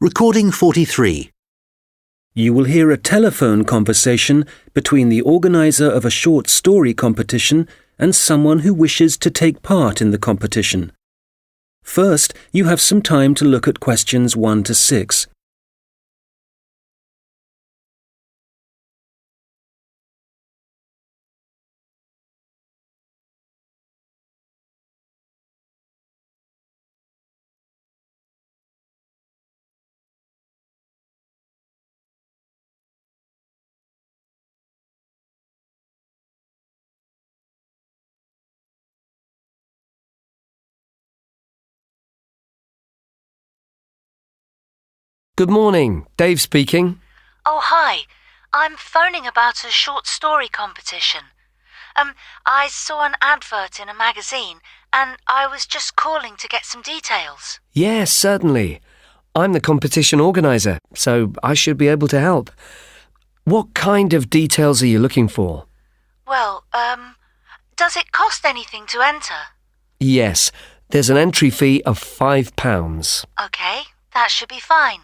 Recording 43. You will hear a telephone conversation between the organizer of a short story competition and someone who wishes to take part in the competition. First, you have some time to look at questions 1 to 6. Good morning, Dave speaking. Oh, hi. I'm phoning about a short story competition. I saw an advert in a magazine and I was just calling to get some details. Yes, certainly. I'm the competition organizer, so I should be able to help. What kind of details are you looking for? Well, does it cost anything to enter? Yes, there's an entry fee of £5. Okay, that should be fine.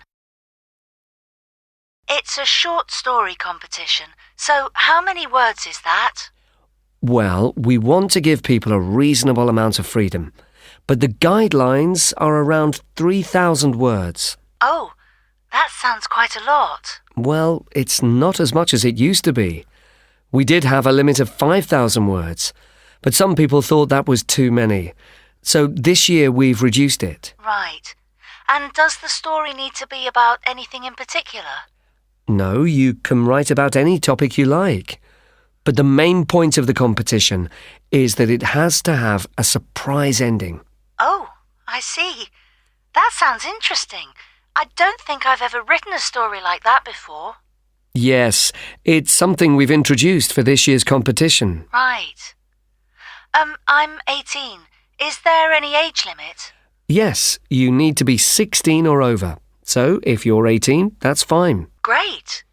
It's a short story competition, so how many words is that? Well, we want to give people a reasonable amount of freedom, but the guidelines are around 3,000 words. Oh, that sounds quite a lot. Well, it's not as much as it used to be. We did have a limit of 5,000 words, but some people thought that was too many. So this year we've reduced it. Right. And does the story need to be about anything in particular? No, you can write about any topic you like. But the main point of the competition is that it has to have a surprise ending. Oh, I see. That sounds interesting. I don't think I've ever written a story like that before. Yes, it's something we've introduced for this year's competition. Right. I'm 18. Is there any age limit? Yes, you need to be 16 or over. So if you're 18, that's fine. Great.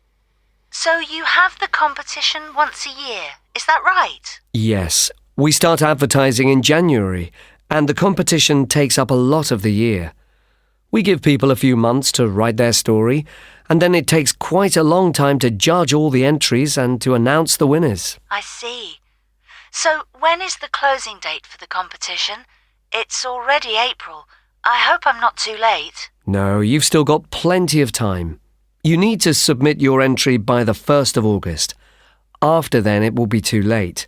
So you have the competition once a year, is that right? Yes, we start advertising in January, and the competition takes up a lot of the year. We give people a few months to write their story, and then it takes quite a long time to judge all the entries and to announce the winners. I see. So when is the closing date for the competition? It's already April. I hope I'm not too late. No, you've still got plenty of time. You need to submit your entry by the 1st of August. After then, it will be too late.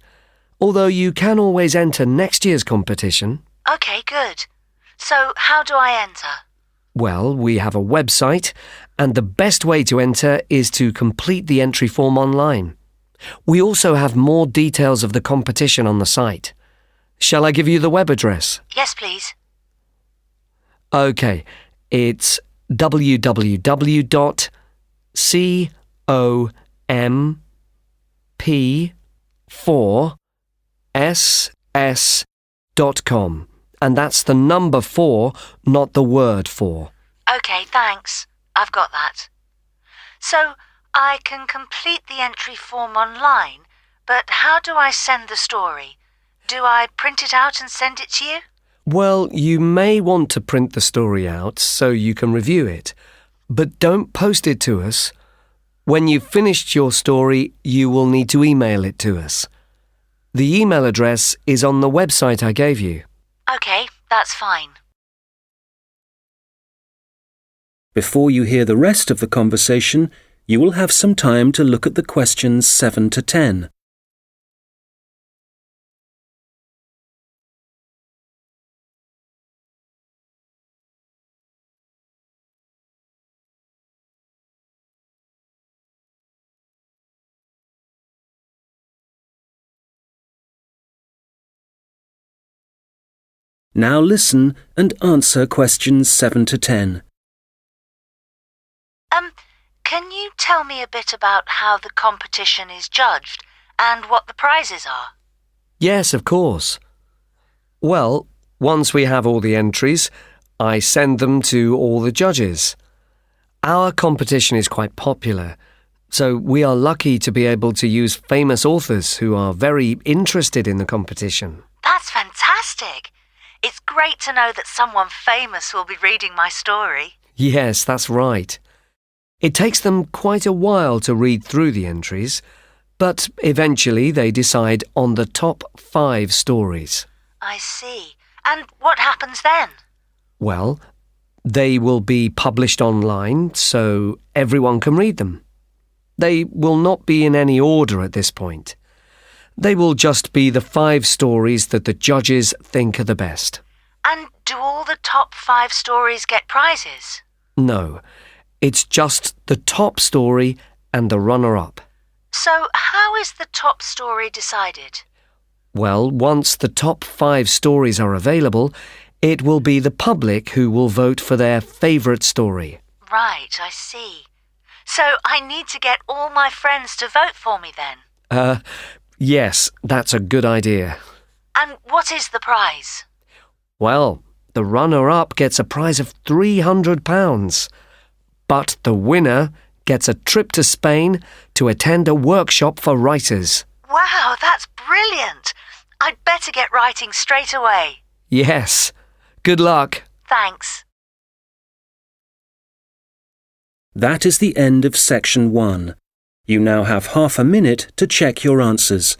Although you can always enter next year's competition. Okay, good. So how do I enter? Well, we have a website, and the best way to enter is to complete the entry form online. We also have more details of the competition on the site. Shall I give you the web address? Yes, please. Okay, it's www.comp4ss.com, and that's the number 4, not the word 4. Okay, thanks. I've got that. So I can complete the entry form online, but how do I send the story? Do I print it out and send it to you? Well, you may want to print the story out so you can review it, but don't post it to us. When you've finished your story, you will need to email it to us. The email address is on the website I gave you. Okay, that's fine. Before you hear the rest of the conversation, you will have some time to look at the questions 7 to 10. Now listen and answer questions 7 to 10. Can you tell me a bit about how the competition is judged and what the prizes are? Yes, of course. Well, once we have all the entries, I send them to all the judges. Our competition is quite popular, so we are lucky to be able to use famous authors who are very interested in the competition. That's fantastic! It's great to know that someone famous will be reading my story. Yes, that's right. It takes them quite a while to read through the entries, but eventually they decide on the top 5 stories. I see. And what happens then? Well, they will be published online so everyone can read them. They will not be in any order at this point. They will just be the 5 stories that the judges think are the best. And do all the top 5 stories get prizes? No, it's just the top story and the runner-up. So how is the top story decided? Well, once the top 5 stories are available, it will be the public who will vote for their favourite story. Right, I see. So I need to get all my friends to vote for me then? Yes, that's a good idea. And what is the prize? Well, the runner-up gets a prize of £300, but the winner gets a trip to Spain to attend a workshop for writers. Wow, that's brilliant! I'd better get writing straight away. Yes. Good luck. Thanks. That is the end of section 1. You now have half a minute to check your answers.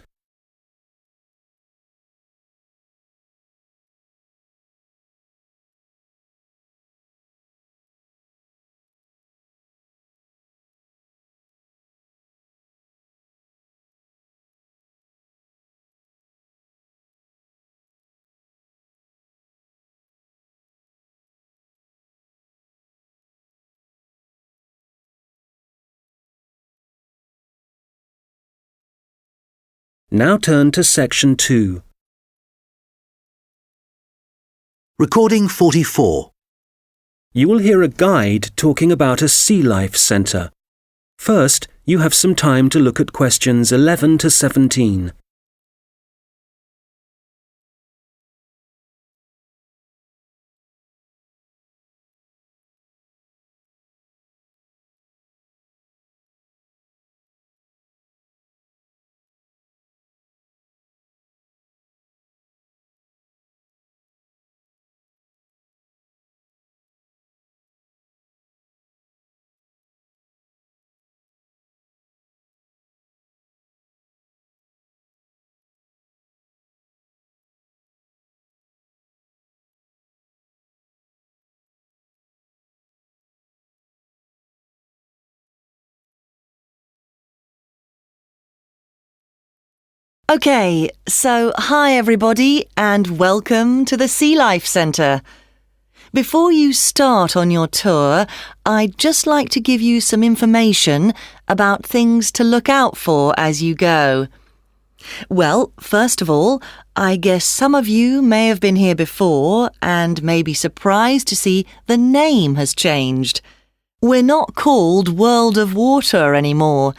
Now turn to section 2. Recording 44. You will hear a guide talking about a sea life centre. First, you have some time to look at questions 11 to 17. OK, so hi everybody and welcome to the Sea Life Centre. Before you start on your tour, I'd just like to give you some information about things to look out for as you go. Well, first of all, I guess some of you may have been here before and may be surprised to see the name has changed. We're not called World of Water anymore.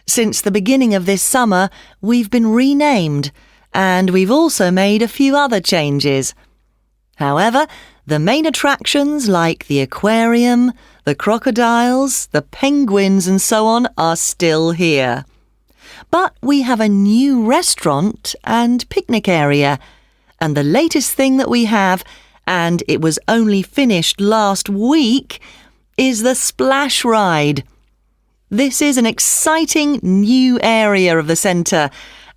Since the beginning of this summer, we've been renamed, and we've also made a few other changes. However, the main attractions like the aquarium, the crocodiles, the penguins and so on are still here. But we have a new restaurant and picnic area, and the latest thing that we have, and it was only finished last week, is the splash ride. This is an exciting new area of the centre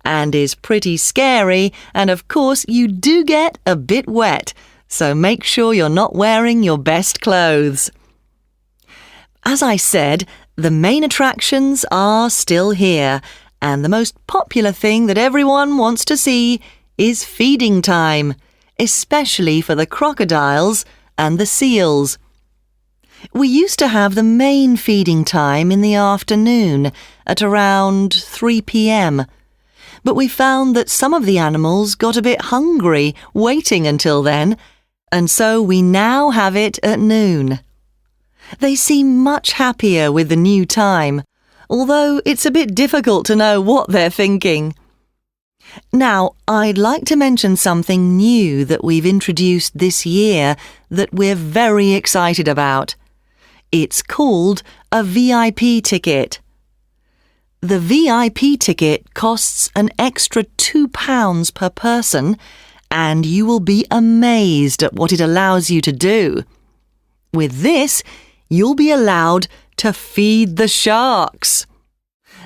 and is pretty scary, and of course you do get a bit wet, so make sure you're not wearing your best clothes. As I said, the main attractions are still here, and the most popular thing that everyone wants to see is feeding time, especially for the crocodiles and the seals. We used to have the main feeding time in the afternoon at around 3 p.m. But we found that some of the animals got a bit hungry waiting until then, and so we now have it at noon. They seem much happier with the new time, although it's a bit difficult to know what they're thinking. Now, I'd like to mention something new that we've introduced this year that we're very excited about. It's called a VIP ticket. The VIP ticket costs an extra £2 per person, and you will be amazed at what it allows you to do. With this, you'll be allowed to feed the sharks.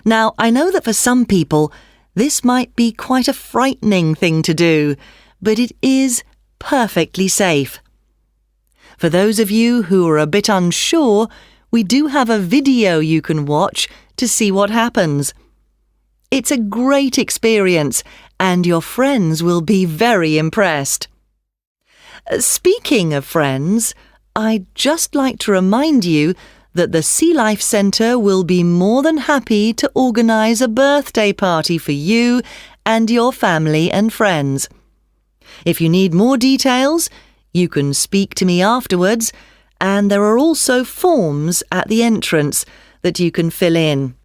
Now, I know that for some people, this might be quite a frightening thing to do, but it is perfectly safe. For those of you who are a bit unsure, we do have a video you can watch to see what happens. It's a great experience, and your friends will be very impressed. Speaking of friends, I'd just like to remind you that the Sea Life Centre will be more than happy to organise a birthday party for you and your family and friends. If you need more details, you can speak to me afterwards, and there are also forms at the entrance that you can fill in.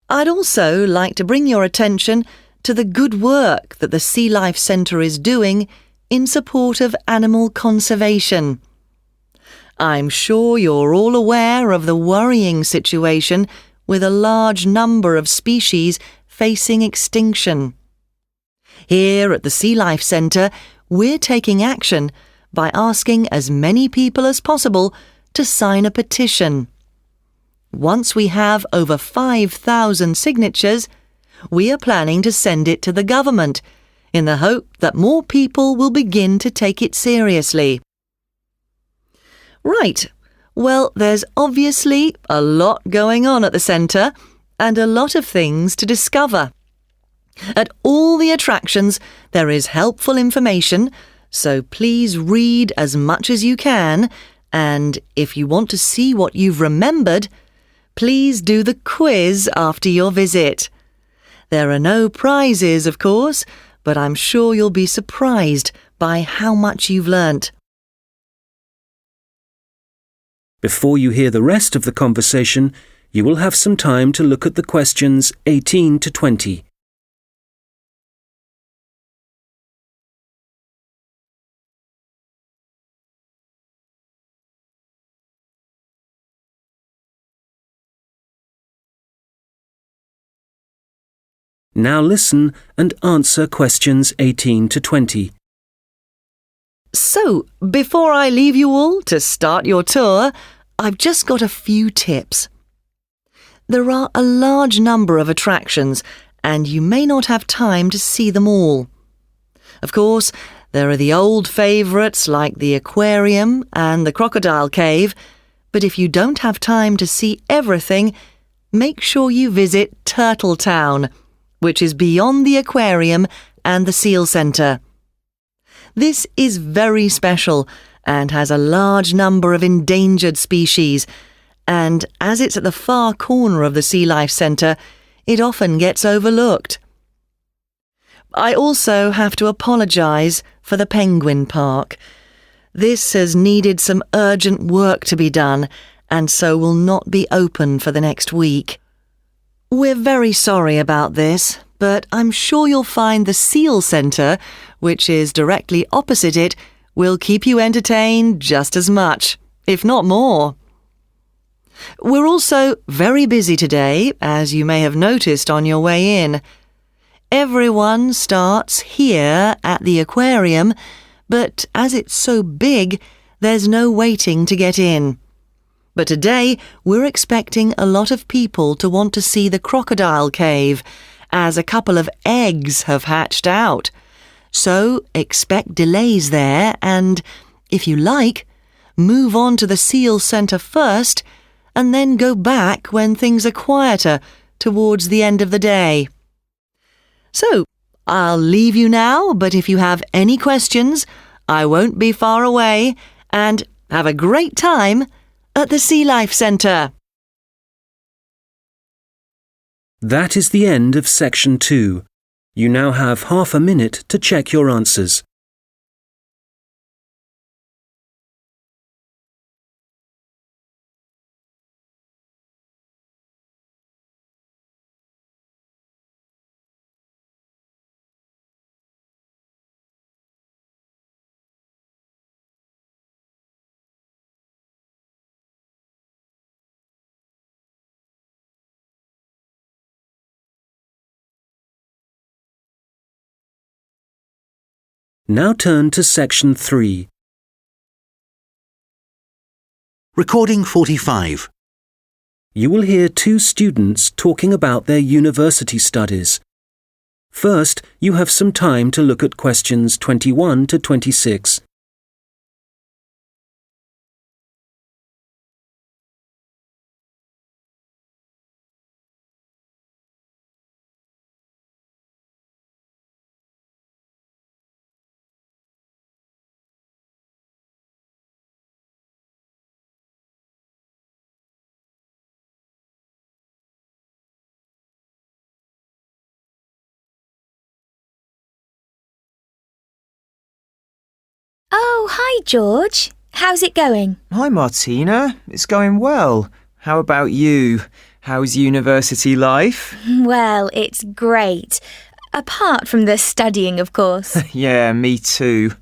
I'd also like to bring your attention to the good work that the Sea Life Centre is doing in support of animal conservation. I'm sure you're all aware of the worrying situation with a large number of species facing extinction. Here at the Sea Life Centre, we're taking action by asking as many people as possible to sign a petition. Once we have over 5,000 signatures, we are planning to send it to the government in the hope that more people will begin to take it seriously. Right, well, there's obviously a lot going on at the centre and a lot of things to discover. At all the attractions, there is helpful information, so please read as much as you can, and if you want to see what you've remembered, please do the quiz after your visit. There are no prizes, of course, but I'm sure you'll be surprised by how much you've learnt. Before you hear the rest of the conversation, you will have some time to look at the questions 18 to 20. Now listen and answer questions 18 to 20. So, before I leave you all to start your tour, I've just got a few tips. There are a large number of attractions, and you may not have time to see them all. Of course, there are the old favourites like the aquarium and the crocodile cave, but if you don't have time to see everything, make sure you visit Turtle Town, which is beyond the aquarium and the seal centre. This is very special and has a large number of endangered species, and as it's at the far corner of the Sea Life Centre, it often gets overlooked. I also have to apologise for the Penguin Park. This has needed some urgent work to be done, and so will not be open for the next week. We're very sorry about this, but I'm sure you'll find the Seal Centre, which is directly opposite it, will keep you entertained just as much, if not more. We're also very busy today, as you may have noticed on your way in. Everyone starts here at the aquarium, but as it's so big, there's no waiting to get in. But today, we're expecting a lot of people to want to see the crocodile cave, as a couple of eggs have hatched out. So expect delays there and, if you like, move on to the Seal Centre first and then go back when things are quieter towards the end of the day. So, I'll leave you now, but if you have any questions, I won't be far away, and have a great time at the Sea Life Centre. That is the end of section 2. You now have half a minute to check your answers. Now turn to section 3. Recording 45. You will hear two students talking about their university studies. First, you have some time to look at questions 21 to 26. Oh, hi, George. How's it going? Hi, Martina. It's going well. How about you? How's university life? Well, it's great. Apart from the studying, of course. Yeah, me too.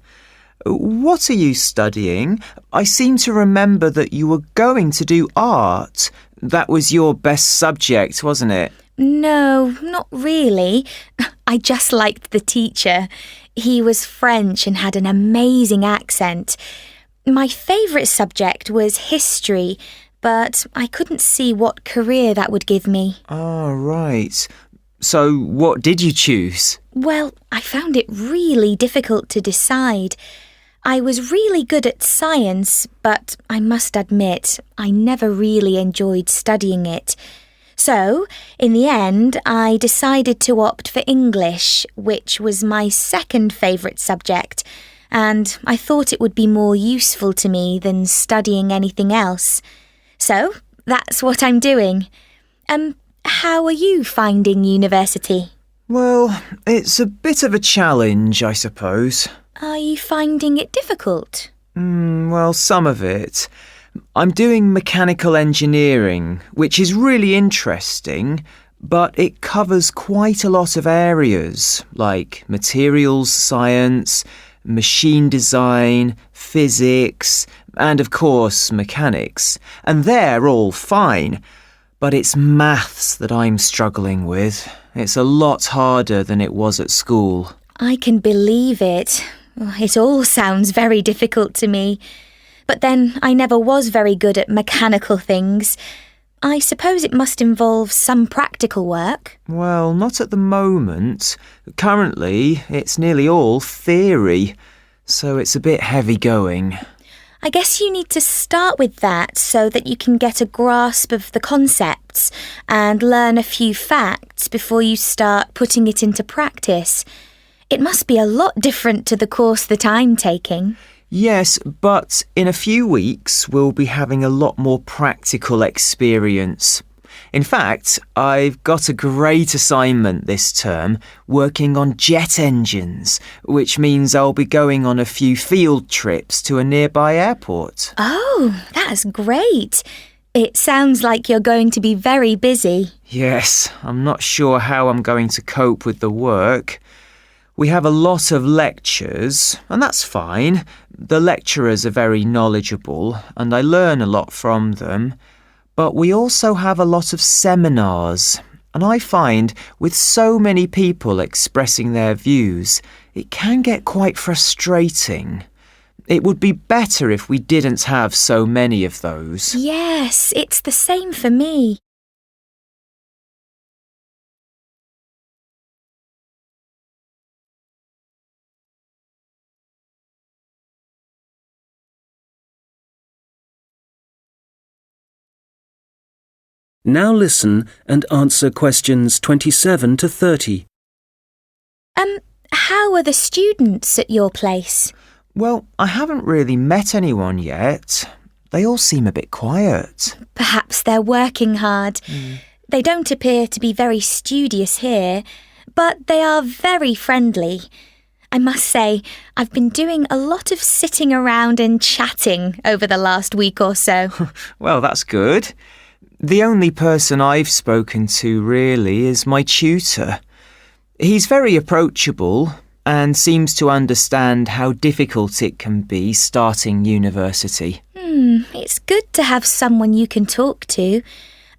What are you studying? I seem to remember that you were going to do art. That was your best subject, wasn't it? No, not really. I just liked the teacher. He was French and had an amazing accent. My favourite subject was history, but I couldn't see what career that would give me. Oh, right. So what did you choose? Well, I found it really difficult to decide. I was really good at science, but I must admit, I never really enjoyed studying it. So, in the end, I decided to opt for English, which was my second favourite subject, and I thought it would be more useful to me than studying anything else. So, that's what I'm doing. How are you finding university? Well, it's a bit of a challenge, I suppose. Are you finding it difficult? Well, some of it. I'm doing mechanical engineering, which is really interesting, but it covers quite a lot of areas, like materials science, machine design, physics, and of course mechanics. And they're all fine, but it's maths that I'm struggling with. It's a lot harder than it was at school. I can believe it. It all sounds very difficult to me. But then I never was very good at mechanical things. I suppose it must involve some practical work. Well, not at the moment. Currently, it's nearly all theory, so it's a bit heavy going. I guess you need to start with that so that you can get a grasp of the concepts and learn a few facts before you start putting it into practice. It must be a lot different to the course that I'm taking. Yes, but in a few weeks we'll be having a lot more practical experience. In fact, I've got a great assignment this term working on jet engines, which means I'll be going on a few field trips to a nearby airport. Oh, that's great. It sounds like you're going to be very busy. Yes, I'm not sure how I'm going to cope with the work. We have a lot of lectures, and that's fine. The lecturers are very knowledgeable, and I learn a lot from them. But we also have a lot of seminars, and I find with so many people expressing their views, it can get quite frustrating. It would be better if we didn't have so many of those. Yes, it's the same for me. Now listen and answer questions 27 to 30. How are the students at your place? Well, I haven't really met anyone yet. They all seem a bit quiet. Perhaps they're working hard. They don't appear to be very studious here, but they are very friendly. I must say, I've been doing a lot of sitting around and chatting over the last week or so. Well, that's good. The only person I've spoken to really is my tutor. He's very approachable and seems to understand how difficult it can be starting university. It's good to have someone you can talk to,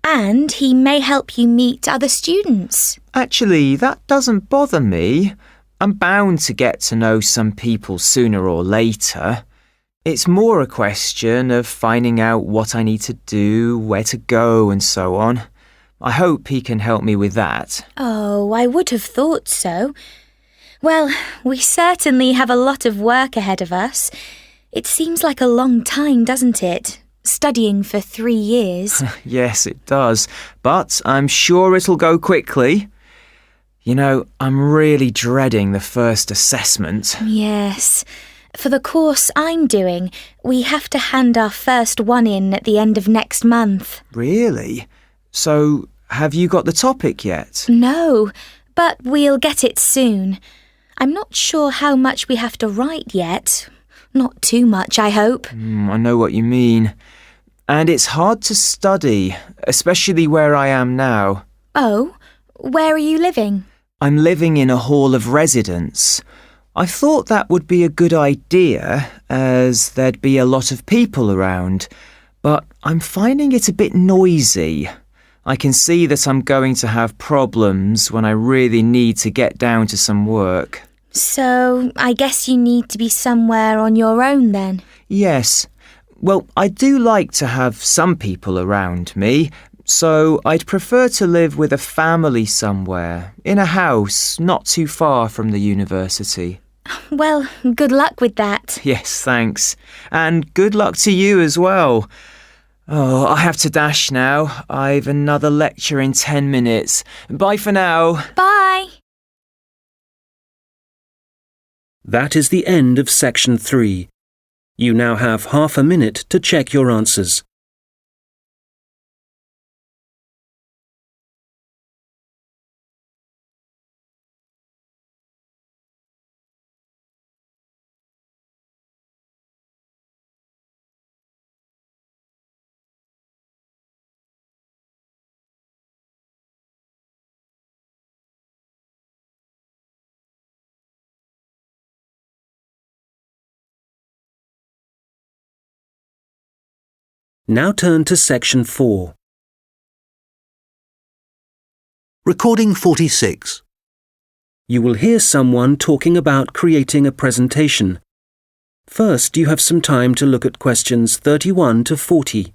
and he may help you meet other students. Actually, that doesn't bother me. I'm bound to get to know some people sooner or later. It's more a question of finding out what I need to do, where to go, and so on. I hope he can help me with that. Oh, I would have thought so. Well, we certainly have a lot of work ahead of us. It seems like a long time, doesn't it? Studying for 3 years. Yes, it does. But I'm sure it'll go quickly. You know, I'm really dreading the first assessment. Yes. For the course I'm doing, we have to hand our first one in at the end of next month. Really? So, have you got the topic yet? No, but we'll get it soon. I'm not sure how much we have to write yet. Not too much, I hope. I know what you mean. And it's hard to study, especially where I am now. Oh, where are you living? I'm living in a hall of residence. I thought that would be a good idea, as there'd be a lot of people around, but I'm finding it a bit noisy. I can see that I'm going to have problems when I really need to get down to some work. So, I guess you need to be somewhere on your own then? Yes. Well, I do like to have some people around me, so I'd prefer to live with a family somewhere, in a house not too far from the university. Well, good luck with that. Yes, thanks. And good luck to you as well. Oh, I have to dash now. I've another lecture in 10 minutes. Bye for now. Bye. That is the end of section 3. You now have half a minute to check your answers. Now turn to section 4. Recording 46. You will hear someone talking about creating a presentation. First, you have some time to look at questions 31 to 40.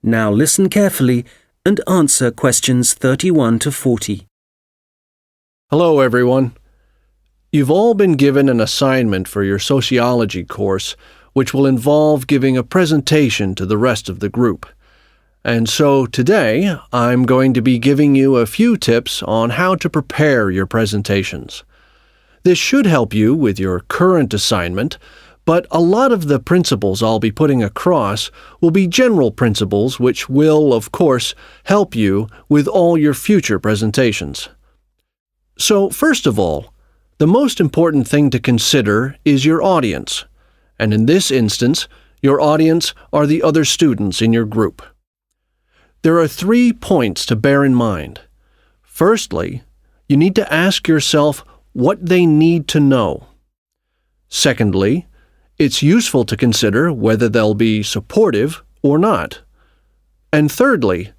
Now listen carefully and answer questions 31 to 40. Hello, everyone. You've all been given an assignment for your sociology course, which will involve giving a presentation to the rest of the group. And so today, I'm going to be giving you a few tips on how to prepare your presentations. This should help you with your current assignment, but a lot of the principles I'll be putting across will be general principles which will, of course, help you with all your future presentations. So, first of all, the most important thing to consider is your audience, and in this instance, your audience are the other students in your group. There are 3 points to bear in mind. Firstly, you need to ask yourself what they need to know. Secondly, it's useful to consider whether they'll be supportive or not. And thirdly,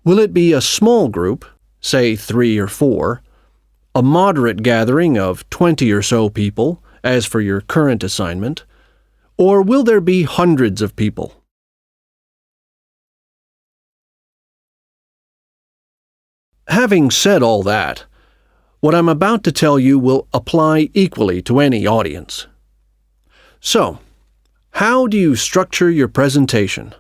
will it be a small group, say 3 or 4, a moderate gathering of 20 or so people, as for your current assignment, or will there be hundreds of people? Having said all that, what I'm about to tell you will apply equally to any audience. So, How do you structure your presentation?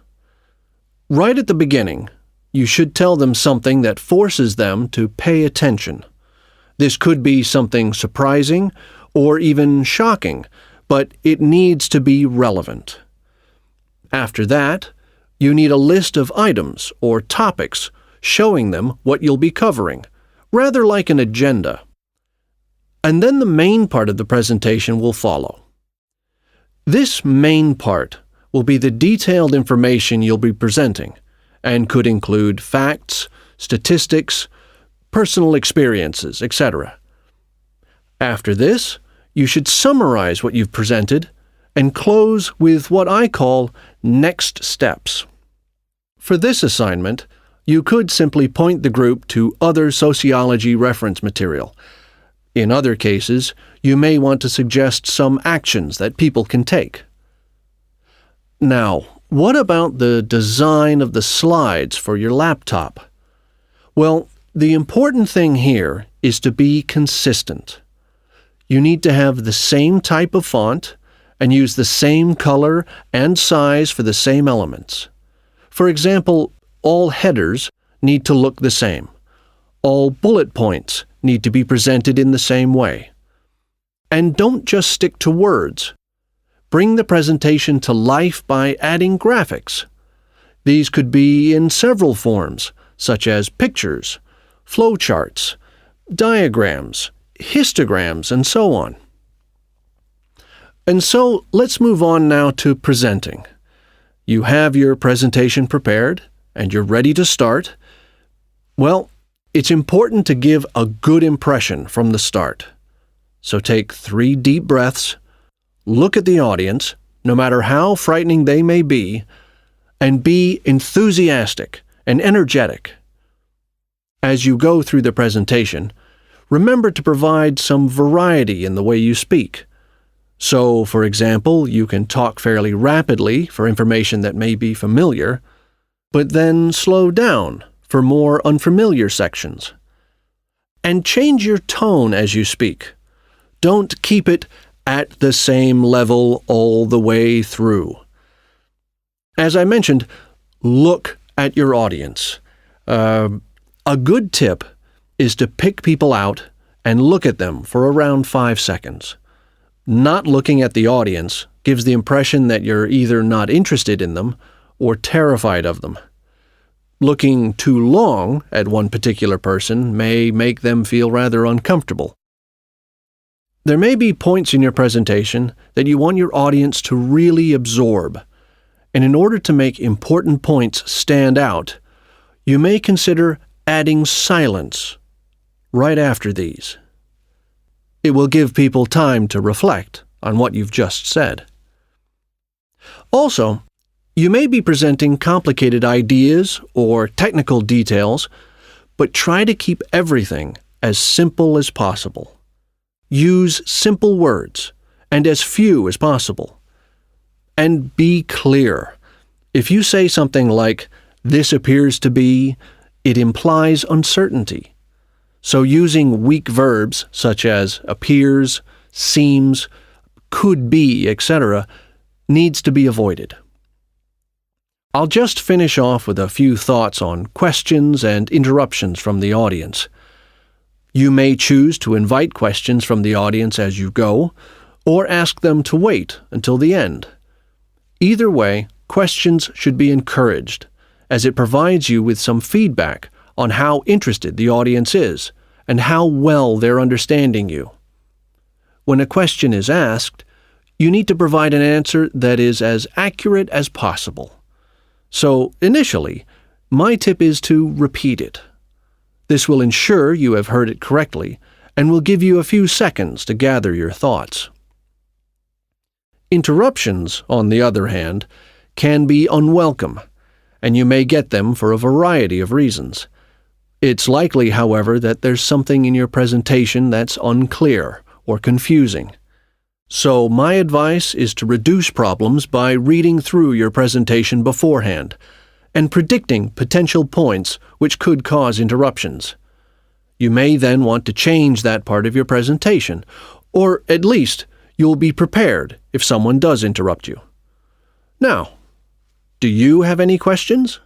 Right at the beginning, you should tell them something that forces them to pay attention. This could be something surprising or even shocking, but it needs to be relevant. After that, you need a list of items or topics showing them what you'll be covering, rather like an agenda. And then the main part of the presentation will follow. This main part will be the detailed information you'll be presenting and could include facts, statistics, personal experiences, etc. After this, you should summarize what you've presented and close with what I call next steps. For this assignment, you could simply point the group to other sociology reference material. In other cases, you may want to suggest some actions that people can take. Now, what about the design of the slides for your laptop? Well, the important thing here is to be consistent. You need to have the same type of font and use the same color and size for the same elements. For example, all headers need to look the same. All bullet points need to be presented in the same way. And don't just stick to words. Bring the presentation to life by adding graphics. These could be in several forms, such as pictures, flowcharts, diagrams, histograms, and so on. And so let's move on now to presenting. You have your presentation prepared, and you're ready to start. Well, it's important to give a good impression from the start. So take 3 deep breaths, look at the audience, no matter how frightening they may be, and be enthusiastic and energetic. As you go through the presentation, remember to provide some variety in the way you speak. So, for example, you can talk fairly rapidly for information that may be familiar, but then slow down for more unfamiliar sections. And change your tone as you speak. Don't keep it at the same level all the way through. As I mentioned, look at your audience. A good tip is to pick people out and look at them for around 5 seconds. Not looking at the audience gives the impression that you're either not interested in them or terrified of them. Looking too long at one particular person may make them feel rather uncomfortable. There may be points in your presentation that you want your audience to really absorb, and in order to make important points stand out, you may consider adding silence right after these. It will give people time to reflect on what you've just said. Also, you may be presenting complicated ideas or technical details, but try to keep everything as simple as possible. Use simple words and as few as possible. And be clear. If you say something like, "This appears to be," it implies uncertainty. So using weak verbs such as appears, seems, could be, etc., needs to be avoided. I'll just finish off with a few thoughts on questions and interruptions from the audience. You may choose to invite questions from the audience as you go, or ask them to wait until the end. Either way, questions should be encouraged, as it provides you with some feedback on how interested the audience is and how well they're understanding you. When a question is asked, you need to provide an answer that is as accurate as possible. So, initially, my tip is to repeat it. This will ensure you have heard it correctly and will give you a few seconds to gather your thoughts. Interruptions, on the other hand, can be unwelcome, and you may get them for a variety of reasons. It's likely, however, that there's something in your presentation that's unclear or confusing. So my advice is to reduce problems by reading through your presentation beforehand and predicting potential points which could cause interruptions. You may then want to change that part of your presentation, or at least you'll be prepared if someone does interrupt you. Now, do you have any questions?